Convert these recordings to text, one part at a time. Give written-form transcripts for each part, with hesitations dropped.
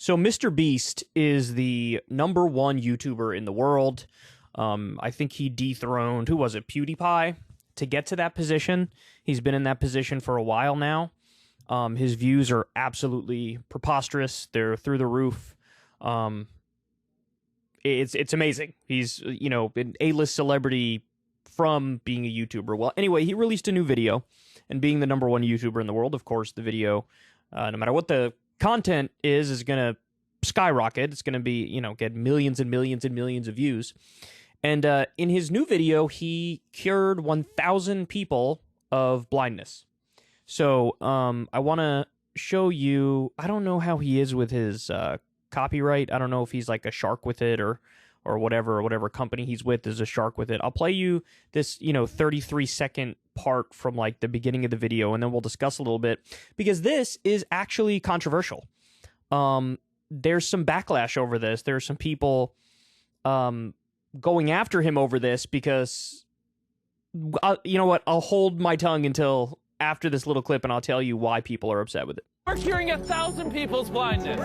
So Mr. Beast is the #1 YouTuber in the world. I think he dethroned, who was it, PewDiePie, to get to that position. He's been in that position for a while now. His views are absolutely preposterous. They're through the roof. It's amazing. He's, an A-list celebrity from being a YouTuber. Well, anyway, he released a new video, and being the #1 YouTuber in the world, of course, the video, no matter what the content is going to skyrocket. It's going to be, get millions and millions and millions of views. And in his new video, he cured 1,000 people of blindness. So I want to show you, I don't know how he is with his copyright. I don't know if he's like a shark with it or whatever company he's with is a shark with it. I'll play you this, 33-second part from like the beginning of the video, and then we'll discuss a little bit, because this is actually controversial. There's some backlash over this. There's some people going after him over this because, you know what? I'll hold my tongue until after this little clip, and I'll tell you why people are upset with it. We're curing 1,000 people's blindness. It's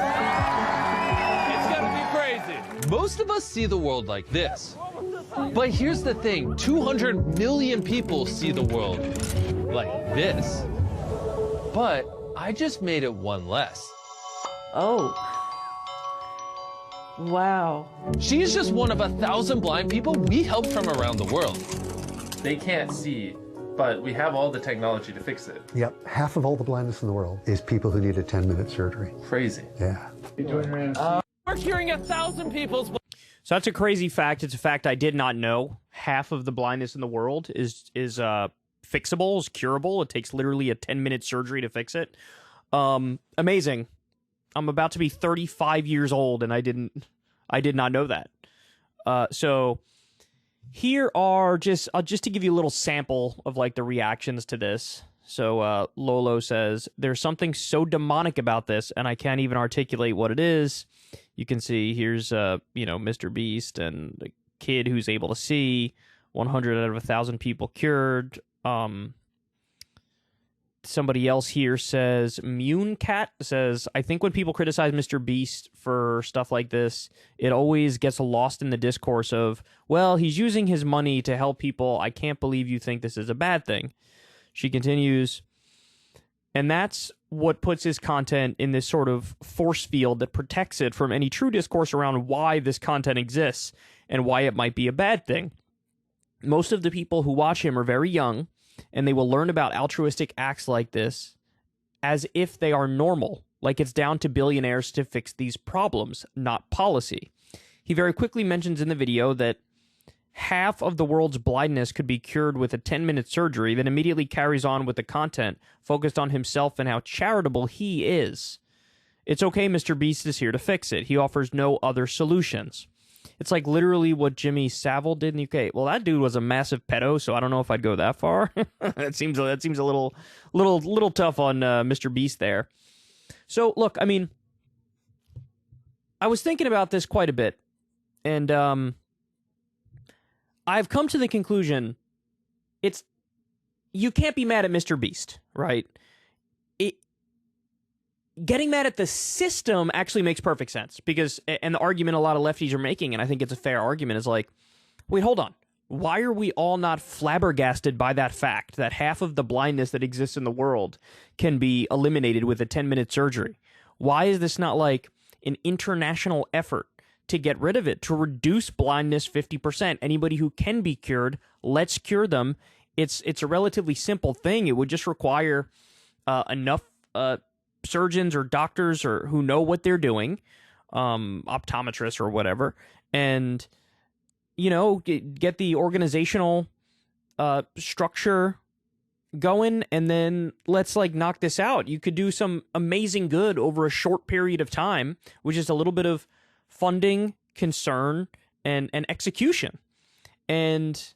gonna be crazy. Most of us see the world like this. But here's the thing, 200 million people see the world like this. But I just made it one less. Oh. Wow. She's just one of 1,000 blind people we helped from around the world. They can't see, but we have all the technology to fix it. Yep, half of all the blindness in the world is people who need a 10-minute surgery. Crazy. Yeah. We're curing 1,000 people's blindness. So that's a crazy fact. It's a fact I did not know. Half of the blindness in the world is fixable, is curable. It takes literally a 10-minute surgery to fix it. Amazing. I'm about to be 35 years old, and I did not know that. So here are just to give you a little sample of like the reactions to this. So Lolo says, there's something so demonic about this, and I can't even articulate what it is. You can see here's Mr. Beast and the kid who's able to see, 100 out of 1,000 people cured. Somebody else here says, Munecat says, I think when people criticize Mr. Beast for stuff like this, it always gets lost in the discourse of, well, he's using his money to help people. I can't believe you think this is a bad thing. She continues, and that's what puts his content in this sort of force field that protects it from any true discourse around why this content exists and why it might be a bad thing. Most of the people who watch him are very young, and they will learn about altruistic acts like this as if they are normal, like it's down to billionaires to fix these problems, not policy. He very quickly mentions in the video that half of the world's blindness could be cured with a 10-minute surgery, then immediately carries on with the content focused on himself and how charitable he is. It's okay, Mr. Beast is here to fix it. He offers no other solutions. It's like literally what Jimmy Savile did in the UK. Well, that dude was a massive pedo, so I don't know if I'd go that far. That seems a little tough on Mr. Beast there. So look, I mean, I was thinking about this quite a bit, and I've come to the conclusion you can't be mad at Mr. Beast, right? Getting mad at the system actually makes perfect sense, because, and the argument a lot of lefties are making, and I think it's a fair argument, is like, wait, hold on. Why are we all not flabbergasted by that fact that half of the blindness that exists in the world can be eliminated with a 10-minute surgery? Why is this not like an international effort to get rid of it, to reduce blindness 50%? Anybody who can be cured, let's cure them. It's a relatively simple thing. It would just require enough surgeons or doctors or who know what they're doing, optometrists or whatever, and get the organizational structure going, and then let's like knock this out. You could do some amazing good over a short period of time, which is a little bit of funding, concern, and execution. And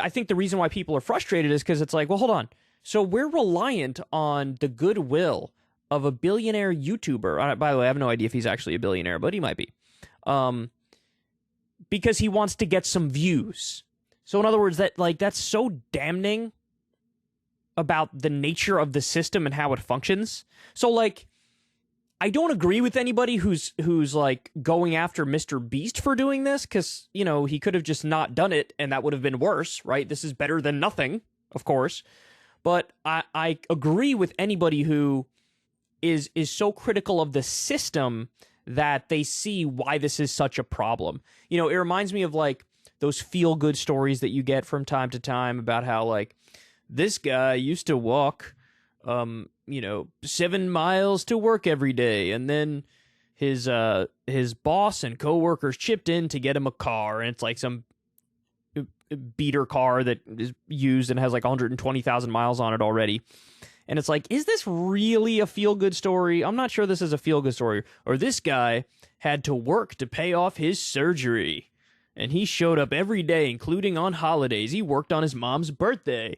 I think the reason why people are frustrated is because it's like, well, hold on. So we're reliant on the goodwill of a billionaire YouTuber. By the way, I have no idea if he's actually a billionaire, but he might be. Because he wants to get some views. So in other words, that's so damning about the nature of the system and how it functions. So like, I don't agree with anybody who's like going after Mr. Beast for doing this, because, you know, he could have just not done it and that would have been worse, right? This is better than nothing, of course. But I agree with anybody who is so critical of the system that they see why this is such a problem. You know, it reminds me of like those feel-good stories that you get from time to time about how, like, this guy used to walk 7 miles to work every day, and then his boss and coworkers chipped in to get him a car, and it's like some beater car that is used and has like 120,000 miles on it already. And it's like, is this really a feel-good story? I'm not sure this is a feel-good story. Or this guy had to work to pay off his surgery, and he showed up every day, including on holidays. He worked on his mom's birthday.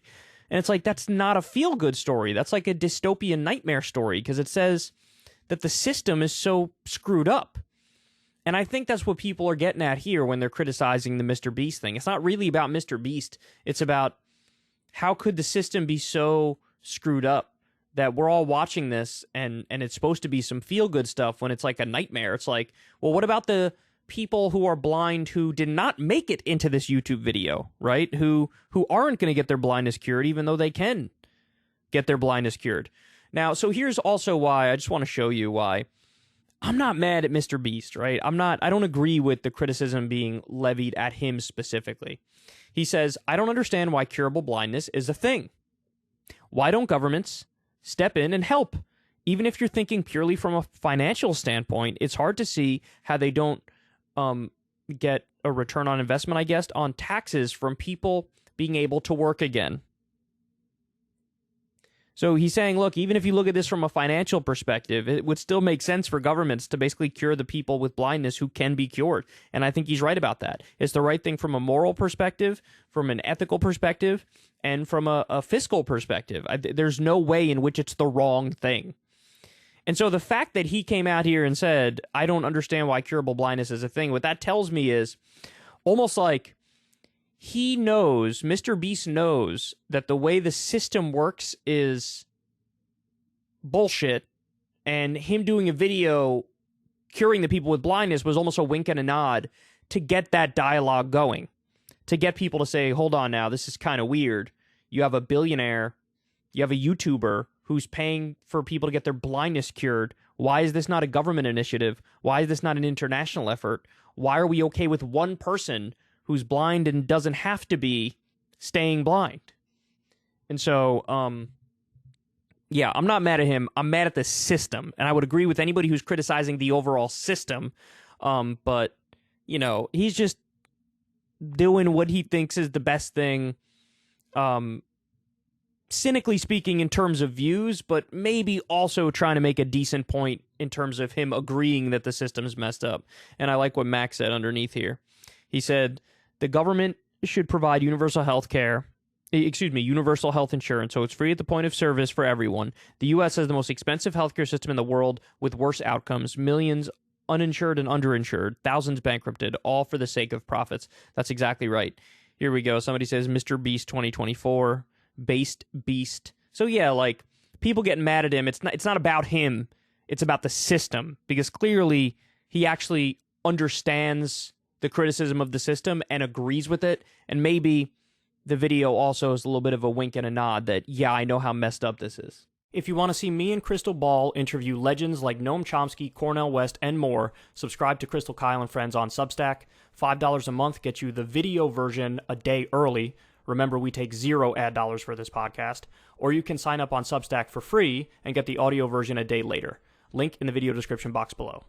And it's like, that's not a feel-good story. That's like a dystopian nightmare story, because it says that the system is so screwed up. And I think that's what people are getting at here when they're criticizing the Mr. Beast thing. It's not really about Mr. Beast. It's about how could the system be so screwed up that we're all watching this and it's supposed to be some feel-good stuff when it's like a nightmare. It's like, well, what about the people who are blind who did not make it into this YouTube video, right? Who aren't going to get their blindness cured, even though they can get their blindness cured. Now, so here's also why, I just want to show you why I'm not mad at Mr. Beast, right? I don't agree with the criticism being levied at him specifically. He says, I don't understand why curable blindness is a thing. Why don't governments step in and help? Even if you're thinking purely from a financial standpoint, it's hard to see how they don't get a return on investment, I guess, on taxes from people being able to work again. So he's saying, look, even if you look at this from a financial perspective, it would still make sense for governments to basically cure the people with blindness who can be cured. And I think he's right about that. It's the right thing from a moral perspective, from an ethical perspective, and from a fiscal perspective. There's no way in which it's the wrong thing. And so the fact that he came out here and said, I don't understand why curable blindness is a thing, what that tells me is almost like he knows, Mr. Beast knows, that the way the system works is bullshit, and him doing a video curing the people with blindness was almost a wink and a nod to get that dialogue going, to get people to say, hold on now, this is kind of weird. You have a billionaire, you have a YouTuber who's paying for people to get their blindness cured. Why is this not a government initiative? Why is this not an international effort? Why are we okay with one person who's blind and doesn't have to be staying blind? And so, yeah, I'm not mad at him. I'm mad at the system. And I would agree with anybody who's criticizing the overall system. But, you know, he's just doing what he thinks is the best thing, cynically speaking, in terms of views, but maybe also trying to make a decent point in terms of him agreeing that the system is messed up. And I like what Max said underneath here. He said, the government should provide universal health insurance, so it's free at the point of service for everyone. The U.S. has the most expensive healthcare system in the world with worse outcomes, millions uninsured and underinsured, thousands bankrupted, all for the sake of profits. That's exactly right. Here we go. Somebody says, Mr. Beast 2024, based beast. So yeah, like, people getting mad at him, it's not about him, it's about the system, because clearly he actually understands the criticism of the system and agrees with it, and maybe the video also is a little bit of a wink and a nod that, yeah, I know how messed up this is. If you want to see me and Crystal Ball interview legends like Noam Chomsky, Cornel West, and more, subscribe to Crystal Kyle and Friends on Substack. $5 a month gets you the video version a day early. Remember, we take 0 ad dollars for this podcast. Or you can sign up on Substack for free and get the audio version a day later. Link in the video description box below.